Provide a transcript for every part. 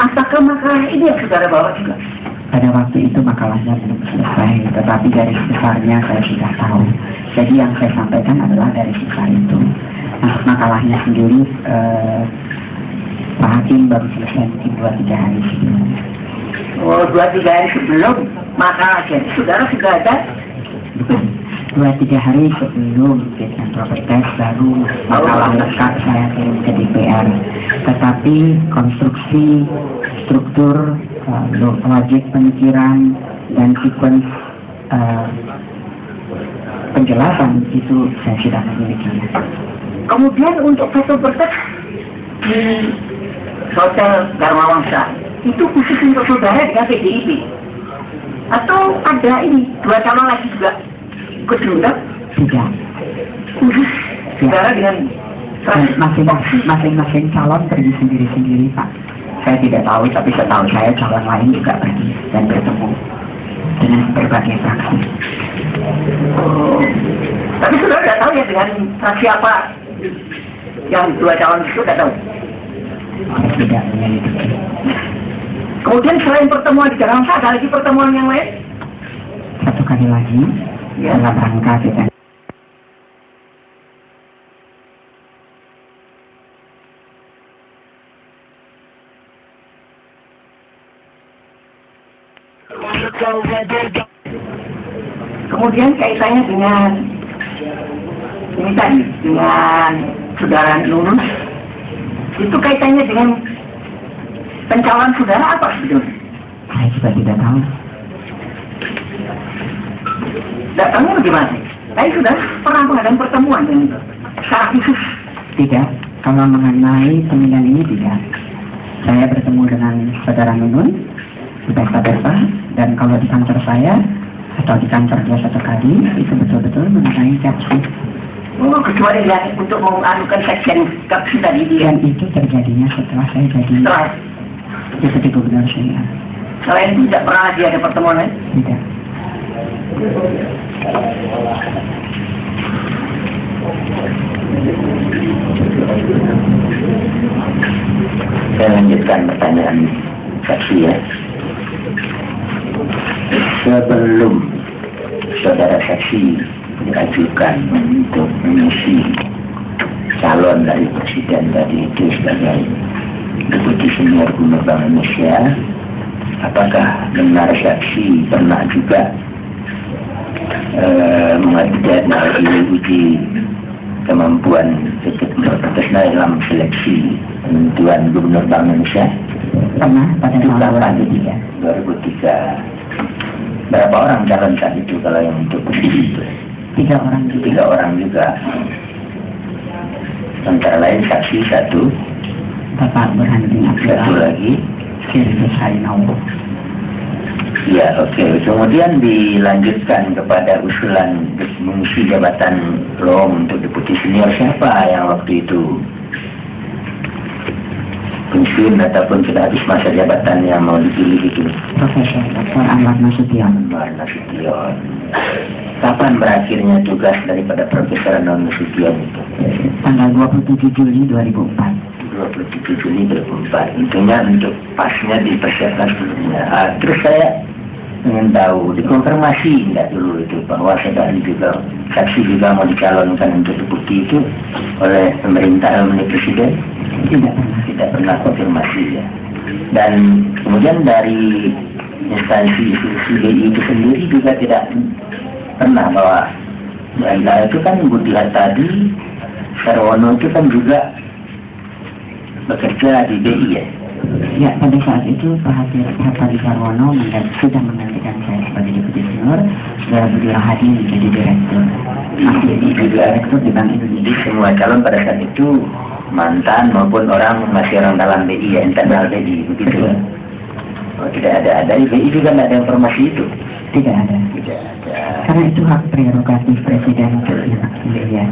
Apakah makalah ini yang saudara bawa juga? Pada waktu itu makalahnya belum selesai, tetapi garis besarnya saya sudah tahu. Jadi yang saya sampaikan adalah garis besar itu. Nah, makalahnya sendiri Pak Hakim baru selesai mungkin 2-3 hari sebelum. Oh, 2-3 hari sebelum makalah jadi saudara sudah ada? Bukan, 2-3 hari sebelum fit and proper test baru makalah lengkap saya kirim ke DPR. Tetapi konstruksi, struktur, logik pemikiran dan sequence penjelasan itu saya sudah memilikinya. Kemudian untuk foto berkas di Hotel Dharma Wangsa itu khusus untuk saudara dengan PDIP atau ada ini 2 calon lagi juga ikut diundang? Tidak. Khusus saudara dengan masing-masing calon pergi sendiri-sendiri, Pak. Saya tidak tahu, tapi setahu saya calon lain juga pergi dan bertemu dengan berbagai fraksi. Oh. Tapi saudara tidak tahu ya dengan fraksi apa yang 2 calon itu tidak tahu? Saya tidak menyelidiki. Kemudian selain pertemuan di Jakarta, ada lagi pertemuan yang lain? Satu kali lagi, ya, dalam rangka kita. Kemudian kaitannya dengan ini tadi, dengan saudara Nunun, itu kaitannya dengan pencalonan saudara apa sebetulnya? Saya juga tidak tahu. Tidak tahu bagaimana? Tapi sudah pernah mengadakan pertemuan dengan secara khusus? Tidak, kalau mengenai pemilihan ini tidak. Saya bertemu dengan saudara Nunun di pesta-pesta, dan kalau di kantor saya atau di kantor dia satu kali itu betul-betul mengenai kapsi. Oh, kecuali yang untuk menganukan sekjen kapsi tadi dia. Dan itu terjadinya setelah saya jadi deputi gubernur saya. Selain itu tidak pernah dia ada pertemuan lain? Tidak. Saya lanjutkan pertanyaan saksi ya. Sebelum saudara saksi diajukan untuk mengisi calon dari presiden tadi itu sebagai deputi senior Gubernur Bank Indonesia, apakah benar saksi pernah juga mengajukan uji kemampuan berprofesional dalam seleksi penentuan Gubernur Bank Indonesia? Pernah pada tahun 2003. Berapa orang calon saat itu kalau yang untuk posisi itu? 3 orang juga. 3 orang juga. Antara lain saksi 1, Bapak Burhanuddin 1 lagi, Firdaus Harinowo. Ya, oke. Kemudian dilanjutkan kepada usulan mengisi jabatan long untuk deputi senior. Siapa yang waktu itu pensiun ataupun sudah habis masa jabatan yang mau dipilih itu? Profesor Dr. Anwar Nasution. Anwar Nasution. Kapan berakhirnya tugas daripada Profesor Anwar Nasution itu? Tanggal 27 Juli 2004. 27 Juli 2004. Tentunya untuk pasnya dipersiapkan sebelumnya. Terus saya ingin tahu, dikonfirmasi tidak dulu itu bahwa saudara juga saksi juga mau dicalonkan untuk deputi itu oleh pemerintah, oleh presiden? Tidak pernah konfirmasi ya. Dan kemudian dari instansi BI itu sendiri juga tidak pernah bahwa itu kan Budi Hartadi Sarwono itu kan juga bekerja di BI ya. Ya, pada saat itu Pak Hartadi Sarwono sudah menggantikan saya sebagai deputi senior, saudara Budi Rahadi menjadi direktur. Masih di direktur di Bank Indonesia. Semua calon pada saat itu mantan maupun masih orang dalam BI ya, internal BI begitu. Oh, tidak ada di BI juga tidak ada informasi itu. Tidak ada. Karena itu hak prerogatif presiden ya.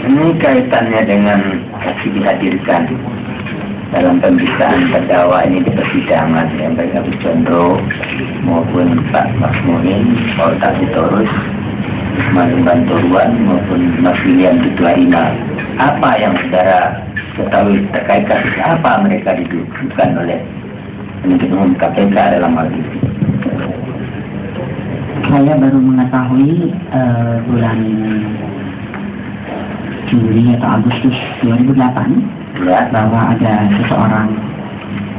Ini kaitannya dengan saksi dihadirkan dalam pemeriksaan terdakwa ini di persidangan yang baik Agus Condro maupun Pak Maksmuin, Paul Tapitorus, Usman Banturuan maupun Mas William Tutuarina. Apa yang saudara ketahui terkait kasus apa mereka didudukkan oleh penuntut umum KPK dalam hal ini. Saya baru mengetahui bulan Juli atau Agustus 2008 Ya. bahwa ada seseorang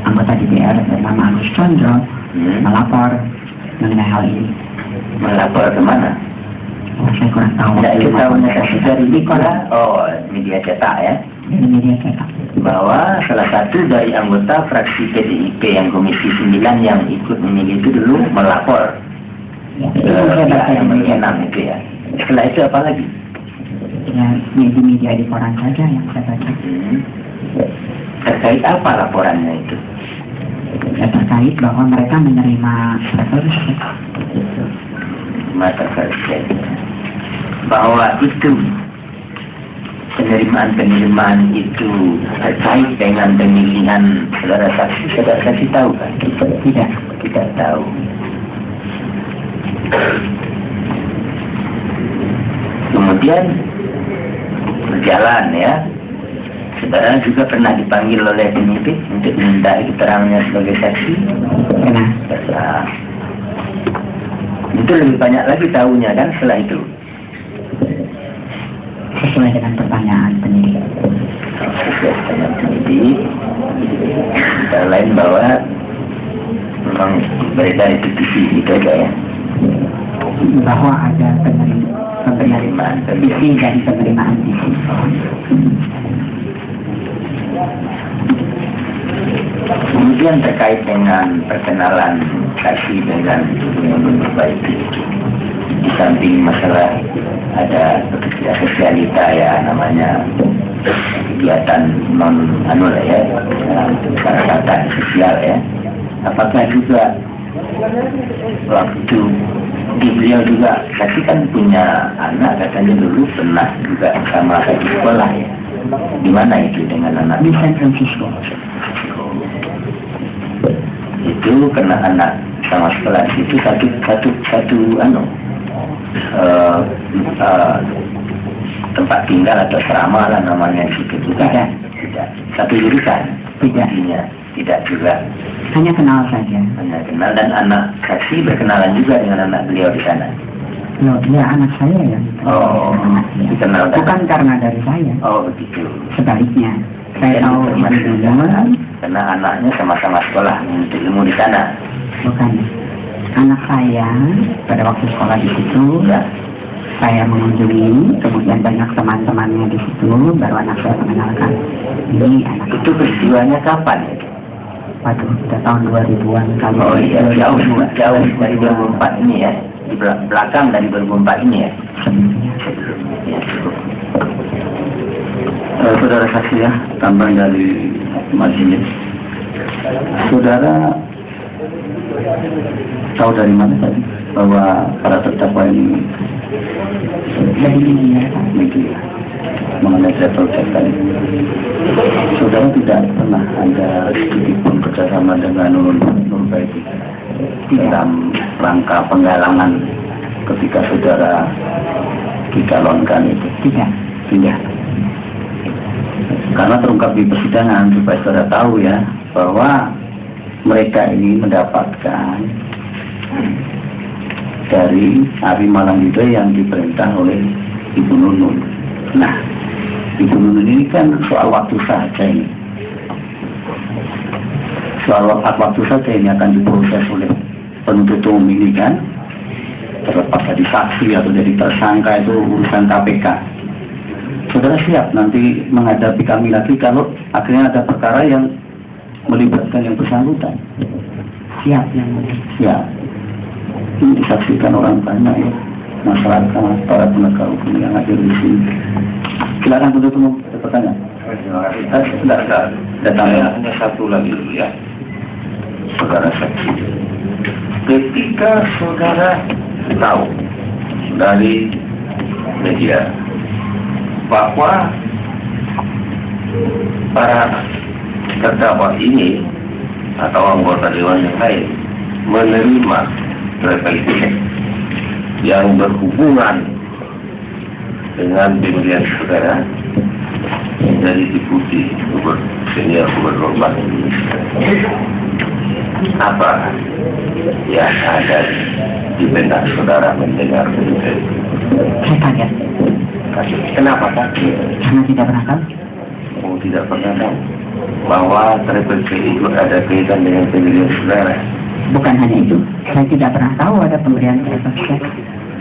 anggota DPR bernama Agus Condro melapor mengenai hal ini. Melapor kemana? Oh, saya kurang tahu. Tidak, itu tahunya kasus dari di koran, media cetak ya. dari media cetak. Bahwa salah satu dari anggota fraksi PDIP yang Komisi 9 yang ikut memilih itu dulu melapor Ya, ke itu saya baca di media. 6 itu ya. Setelah itu apa lagi? Ya, di media di koran saja yang saya baca. Terkait apa laporannya itu? Ya, terkait bahwa mereka menerima revolusi. Mata kerja bahwa itu penerimaan itu terkait dengan pemilihan saudara saksi tahu kan? Tidak tahu. Kemudian berjalan ya. Saudara juga pernah dipanggil oleh penyidik untuk minta keterangannya sebagai saksi. Pernah. Nah, itu lebih banyak lagi tahunya kan setelah itu. Sesuai dengan pertanyaan penyidik. Sesuai dengan penyidik, antara lain bahwa memang beredar itu TV itu aja ya. Bahwa ada penerimaan TV dan penerimaan TV. Kemudian terkait dengan perkenalan saksi dengan gubernur Baiti, di samping masalah ada sosialita ya namanya kegiatan non ya kegiatan sosial ya. Apakah juga waktu di beliau juga saksi kan punya anak katanya dulu pernah juga sama di sekolah ya. Di mana itu dengan anak? Di San Francisco. Itu karena anak sama sekolah itu satu tempat tinggal atau asrama lah namanya situ juga. Tidak. Satu jurusan. Tidak juga. Hanya kenal saja. Hanya kenal dan anak saksi berkenalan juga dengan anak beliau di sana. Loh, dia anak saya ya. Oh, dikenal bukan karena dari saya. Oh, begitu. Sebaliknya, saya tahu ibunya. Karena anaknya sama-sama sekolah untuk ilmu di sana. Bukan. Anak saya pada waktu sekolah di situ, Ya. saya mengunjungi, kemudian banyak teman-temannya di situ, baru anak saya mengenalkan. Ini anak Itu peristiwanya kapan? waduh, udah tahun 2000-an kali. Oh iya, jauh dari 2004 ini ya. Di belakang dari 2004 ini ya. Sebelumnya. Ya, cukup. Saudara saksi ya, tambahan dari majelis. Saudara tahu dari mana tadi bahwa para terdakwa ini Jadi media, media mengenai travel check tadi? Saudara tidak pernah ada sedikit pun kerjasama dengan Nur Baiti dalam rangka penggalangan ketika saudara dicalonkan itu? Tidak. Karena terungkap di persidangan supaya saudara tahu ya bahwa mereka ini mendapatkan dari Ari Malangido yang diperintah oleh Ibu Nunun. Nah, Ibu Nunun ini kan soal waktu saja ini. Soal waktu saja ini akan diproses oleh penuntut umum ini kan. Terlepas dari saksi atau dari tersangka itu urusan KPK. Saudara siap nanti menghadapi kami lagi kalau akhirnya ada perkara yang melibatkan yang bersangkutan? siap yang mulia. Ya, ini disaksikan orang banyak ya, masyarakat, para penegak hukum yang hadir di sini. Silakan penuntut umum, ada pertanyaan. Terima kasih. Tidak, hanya satu lagi dulu ya, saudara saksi. Ketika saudara tahu dari media bahwa para terdakwa ini atau anggota dewan yang lain menerima repatriasi yang berhubungan dengan pemberian saudara, dari Deputi Senior Gubernur Bank Indonesia. Apa yang ada di benak saudara mendengar berita itu? Saya kaget. Kenapa kaget? Karena tidak pernah tahu. Oh, tidak pernah tahu bahwa TPP itu ada kaitan dengan pemilihan saudara. Bukan hanya itu, saya tidak pernah tahu ada pemberian sertifikat.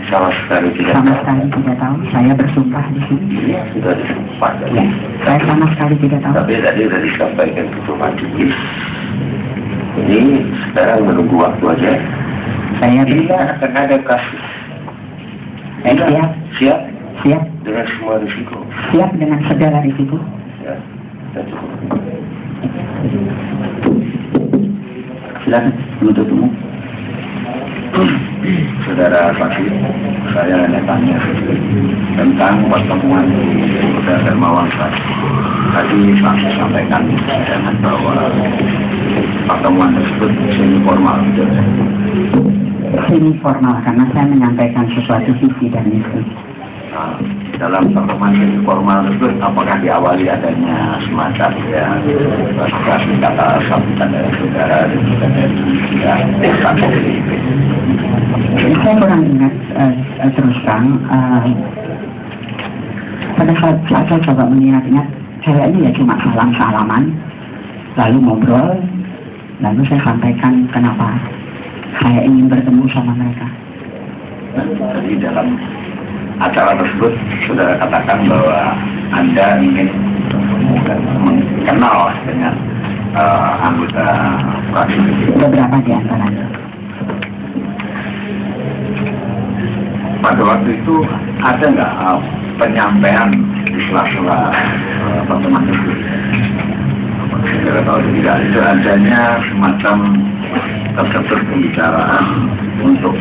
Sama sekali tidak Sama tahu. sekali tidak tahu. Saya bersumpah di sini. Ini sudah disumpah Ya, tadi. saya sama sekali tidak tahu. Tapi tadi sudah disampaikan ke majelis. Ini sekarang menunggu waktu aja. Saya Bila akan ada kasus. siap, Siap siap, dengan semua risiko. siap dengan segala risiko. Ya, sudah cukup. Silakan menuntut umum. Saudara saksi, saya hanya tanya tentang pertemuan di Polda Dharmawangsa. Tadi saksi sampaikan dengan bahwa pertemuan tersebut semi formal. Ini formal karena saya menyampaikan sesuatu visi dan misi. Nah, dalam pertemuan semi formal tersebut, apakah diawali adanya semacam kasih kata sambutan dari saudara dan juga dari saksi PDIP? Saya kurang ingat terus terang. Pada saat saya coba mengingat-ingat, saya ini ya cuma salam-salaman, lalu ngobrol, lalu saya sampaikan kenapa saya ingin bertemu sama mereka. Jadi dalam acara tersebut sudah katakan bahwa Anda ingin mengenal dengan anggota fraksi. Beberapa di antaranya. Pada waktu itu ada nggak penyampaian di sela-sela pertemuan tersebut? Saya tahu tidak itu adanya semacam tersebar pembicaraan untuk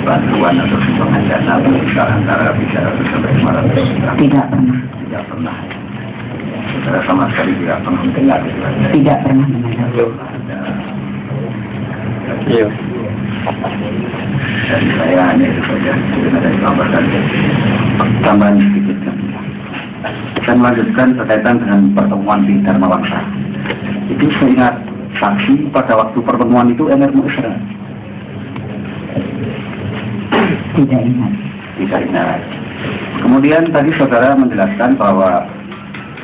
bantuan atau sumbangan dana besar antara bicara sampai 500 juta. Tidak pernah. Tidak pernah. Saudara sama sekali tidak pernah mendengar itu. Tidak pernah mendengar. Iya. Dan saya hanya itu saja. Tidak ada tambahan. Tambahan sedikit. Saya melanjutkan berkaitan dengan pertemuan di Dharmawangsa. Itu saya ingat saksi pada waktu pertemuan itu MRMU Isra. Tidak ingat. Tidak ingat. Kemudian tadi saudara menjelaskan bahwa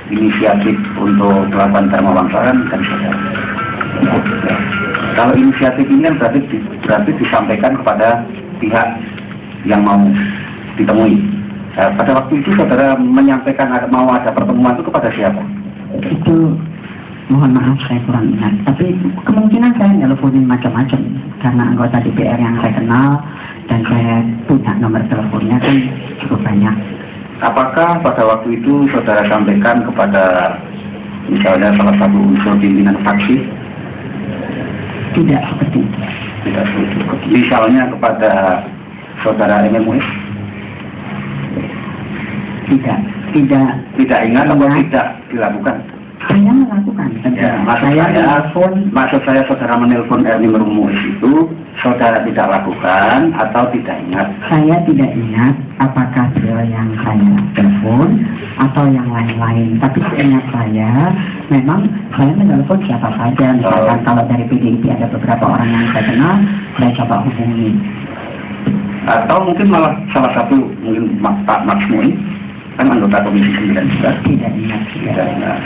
inisiatif untuk melakukan Dharmawangsa kan dari saudara. Kalau inisiatif ini kan berarti disampaikan kepada pihak yang mau ditemui. Pada waktu itu saudara menyampaikan mau ada pertemuan itu kepada siapa? Itu mohon maaf saya kurang ingat. Tapi kemungkinan saya nelponin macam-macam karena anggota DPR yang saya kenal dan saya punya nomor teleponnya kan cukup banyak. Apakah pada waktu itu saudara sampaikan kepada misalnya salah satu unsur pimpinan fraksi? Tidak seperti itu. Tidak seperti itu. Misalnya kepada saudara MMUS? Tidak ingat atau tidak dilakukan? Saya melakukan. Ya, Maksud saya saudara menelpon Erni Merumuis itu saudara tidak lakukan atau tidak ingat? Saya tidak ingat apakah beliau yang saya telepon atau yang lain-lain. Tapi seingat saya, memang saya menelpon siapa saja. Misalkan kalau dari PDIP ada beberapa orang yang saya kenal, saya coba hubungi. Atau mungkin malah salah satu mungkin Pak Maksmui kan anggota Komisi 9 juga. Tidak ingat. Tidak ingat.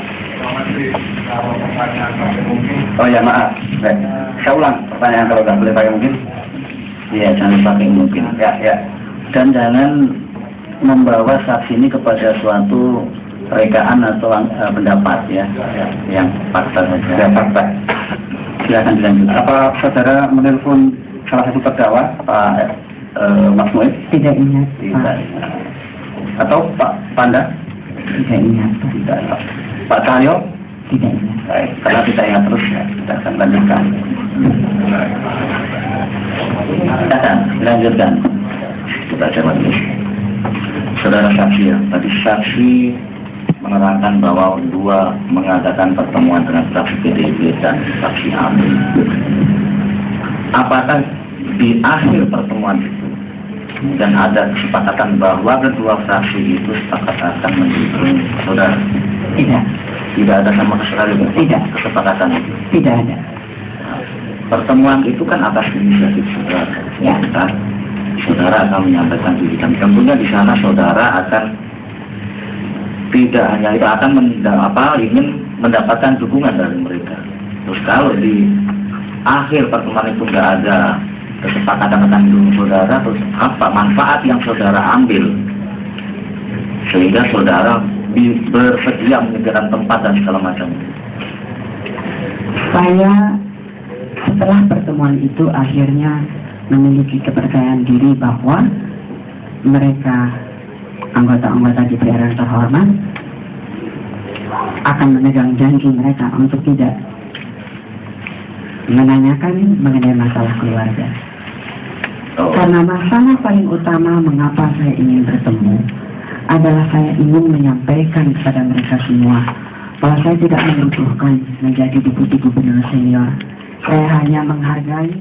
Oh ya maaf, saya ulang pertanyaan kalau nggak boleh pakai mungkin. Ya, jangan pakai mungkin. Ya. Dan jangan membawa saksi ini kepada suatu rekaan atau pendapat ya, yang fakta saja. Ya, fakta. Silakan dilanjutkan. Apa saudara menelpon salah satu terdakwa Pak Mas Muid? Tidak ingat. Tidak. Atau Pak Panda? Tidak ingat. Tidak. Pak Cahyo? Tidak ingat. Baik, karena kita ingat terus ya, kita akan lanjutkan. Silakan dilanjutkan. Kita coba dulu. Saudara saksi ya, tadi saksi menerangkan bahwa dua mengadakan pertemuan dengan fraksi PDIP dan fraksi AMI. Apakah di akhir pertemuan itu dan ada kesepakatan bahwa kedua fraksi itu sepakat akan mendukung saudara? Tidak. Tidak ada sama sekali Tidak. kesepakatan itu. Tidak ada. Pertemuan itu kan atas inisiatif saudara. Ya. Kan? Saudara akan menyampaikan diri kami. Tentunya di sana saudara akan tidak hanya itu akan ingin mendapatkan dukungan dari mereka. Terus kalau di akhir pertemuan itu nggak ada kesepakatan tentang dukung saudara, terus apa manfaat yang saudara ambil sehingga saudara bersedia menyediakan tempat dan segala macam. Saya setelah pertemuan itu akhirnya memiliki kepercayaan diri bahwa mereka anggota-anggota DPR yang terhormat akan memegang janji mereka untuk tidak menanyakan mengenai masalah keluarga. Karena masalah paling utama mengapa saya ingin bertemu adalah saya ingin menyampaikan kepada mereka semua bahwa saya tidak membutuhkan menjadi deputi gubernur senior. Saya hanya menghargai